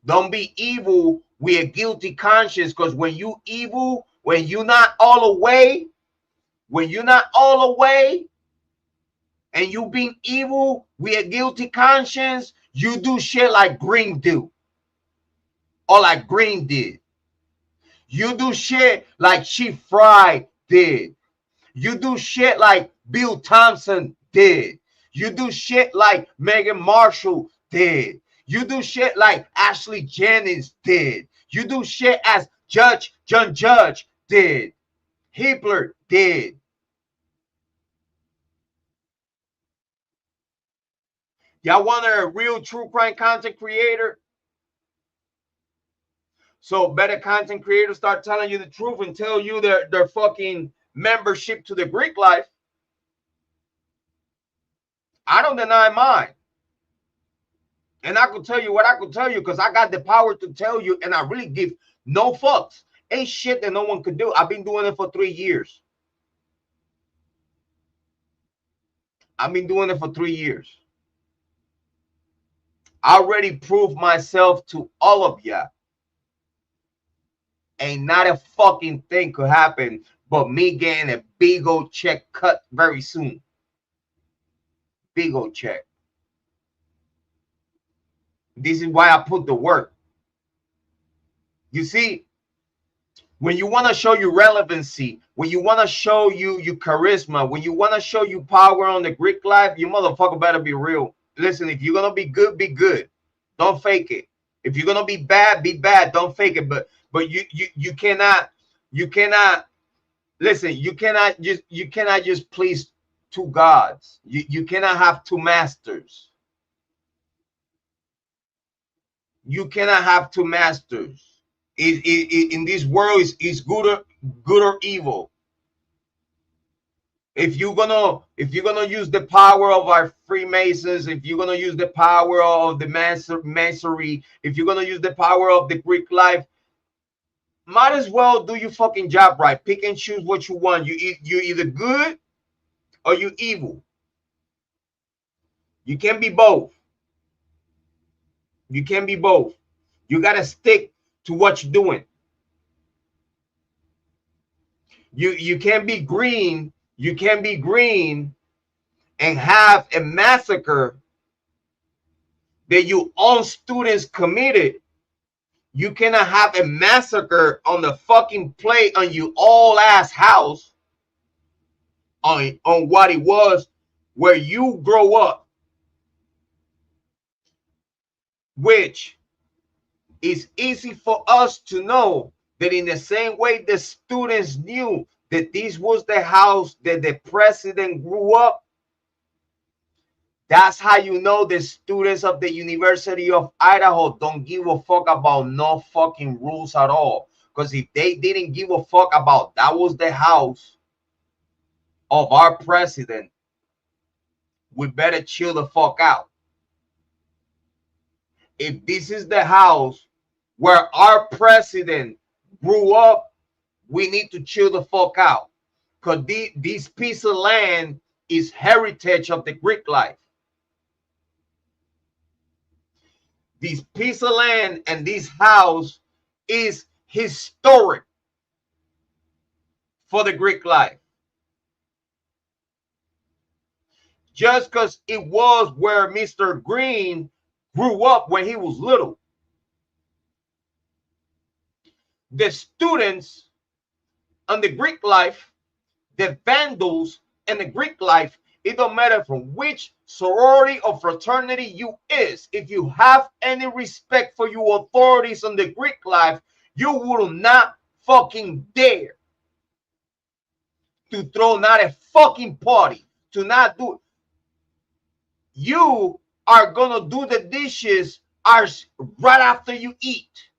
Don't be evil with a guilty conscience, because when you evil, when you're not all the way, when you're not all the way, and you being evil with a guilty conscience, you do shit like Green do, or like Green did. You do shit like Chief Fry did. You do shit like Bill Thompson did. You do shit like Megan Marshall did. You do shit like Ashley Jennings did. You do shit as John Judge did. Hitler did. Y'all want a real true crime content creator? So better content creators start telling you the truth and tell you their fucking membership to the Greek life. I don't deny mine. And I could tell you what I could tell you because I got the power to tell you, and I really give no fucks. Ain't shit that no one could do. I've been doing it for 3 years. I've been doing it for 3 years. I already proved myself to all of ya. Ain't not a fucking thing could happen but me getting a big old check cut very soon. Big old check. This is why I put the work. You see, when you want to show you relevancy, when you want to show you charisma, when you want to show you power on the Greek life, you motherfucker better be real. Listen, if you're going to be good, be good. Don't fake it. If you're going to be bad, don't fake it. But you cannot listen, you cannot just please two gods. You cannot have two masters. You cannot have two masters. In this world is good or evil. If you're gonna use the power of our Freemasons, if you're gonna use the power of the Masonry, if you're gonna use the power of the Greek life, might as well do your fucking job right. Pick and choose what you want. You're either good or you evil. You can't be both. You can't be both. You gotta stick to what you're doing. You can't be green. You can't be green and have a massacre that your own students committed. You cannot have a massacre on the fucking plate on your all ass house on what it was where you grow up, which is easy for us to know that in the same way the students knew that this was the house that the president grew up. That's how you know the students of the University of Idaho don't give a fuck about no fucking rules at all. Because if they didn't give a fuck about that was the house of our president, we better chill the fuck out. If this is the house where our president grew up, we need to chill the fuck out. Because this piece of land is heritage of the Greek life. This piece of land and this house is historic for the Greek life. Just because it was where Mr. Green grew up when he was little. The students on the Greek life, the Vandals and the Greek life, it don't matter from which sorority or fraternity you is. If you have any respect for your authorities on the Greek life, you will not fucking dare to throw not a fucking party, to not do it. You are gonna do the dishes right after you eat.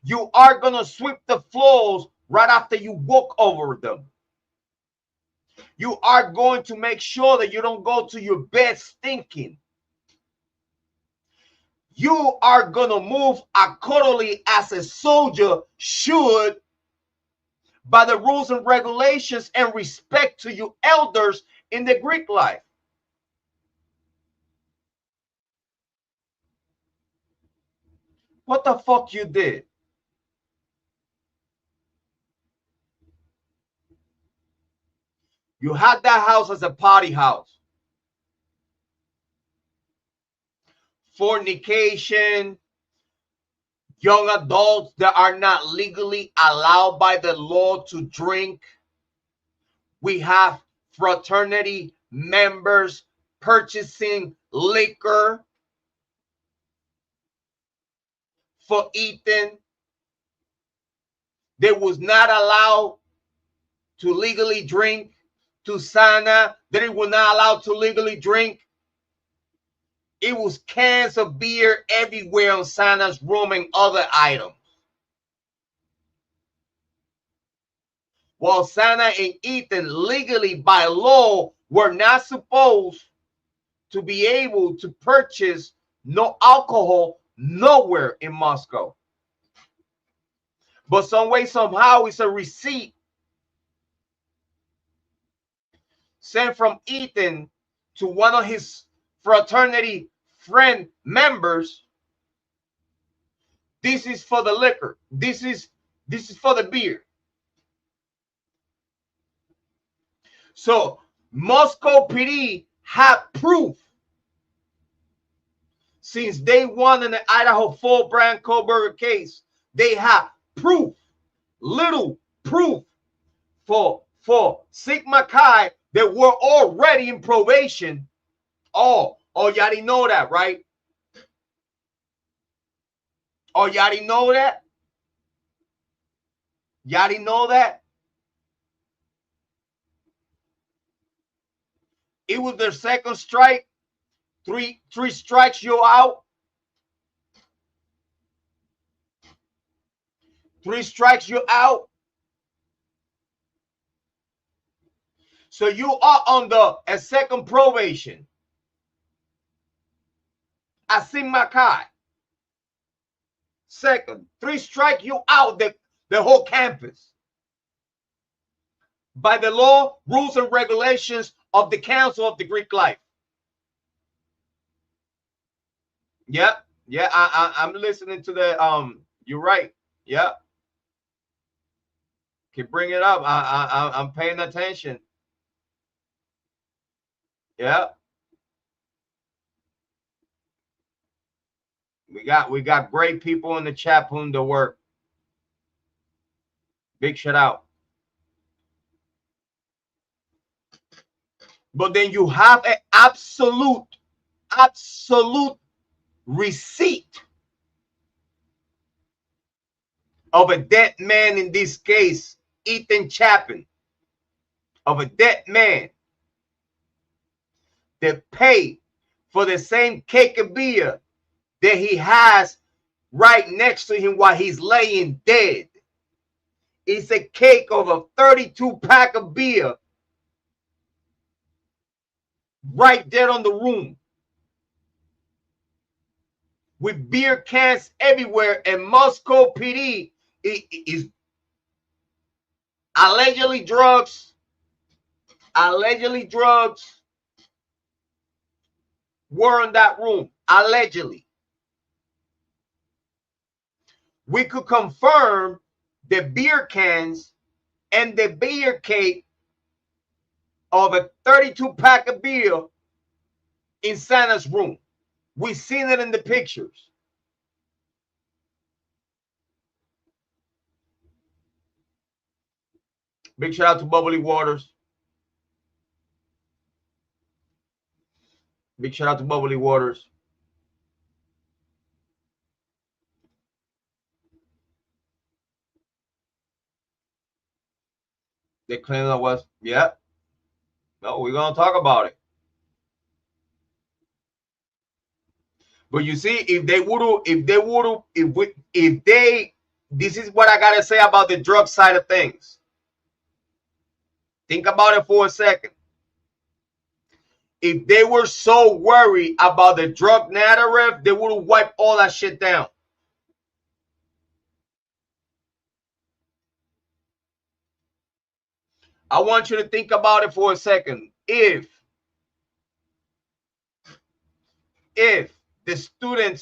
You are gonna sweep the floors right after you walk over them. You are going to make sure that you don't go to your bed stinking. You are going to move accordingly as a soldier should by the rules and regulations and respect to your elders in the Greek life. What the fuck you did? You had that house as a party house. Fornication, young adults that are not legally allowed by the law to drink. We have fraternity members purchasing liquor for Ethan. They was not allowed to legally drink. To Sana, they were not allowed to legally drink. It was cans of beer everywhere on Sana's room and other items. While Sana and Ethan legally by law were not supposed to be able to purchase no alcohol nowhere in Moscow. But some way, somehow, it's a receipt sent from Ethan to one of his fraternity friend members. This is for the liquor. This is for the beer. So Moscow PD had proof since day one in the Idaho 4 Bryan Kohberger case. They had proof, little proof for Sigma Chi that were already in probation. Oh, you already know that, right? Oh, you already know that? You already know that? It was their second strike. Three strikes, you're out. 3 strikes, you're out. So you are under a second probation. I see my Kai. Second, 3 strikes, you out the whole campus. By the law, rules, and regulations of the Council of the Greek Life. Yeah, I'm listening to the you're right. Yeah. Can bring it up. I'm paying attention. Yeah. We got great people in the chat putting the work. Big shout out. But then you have an absolute receipt of a dead man, in this case, Ethan Chapin, of a dead man that paid for the same cake of beer that he has right next to him while he's laying dead. It's a cake of a 32-pack of beer right there on the room, with beer cans everywhere. And Moscow PD is allegedly drugs were in that room. Allegedly. We could confirm the beer cans and the beer cake of a 32-pack of beer in Sana's room. We've seen it in the pictures. Big shout out to Bubbly Waters. Big shout out to Bubbly Waters. They claim that was, yeah. No, we're gonna talk about it. But you see, if they, this is what I gotta say about the drug side of things. Think about it for a second. If they were so worried about the drug narrative, they would have wiped all that shit down. I want you to think about it for a second. If the students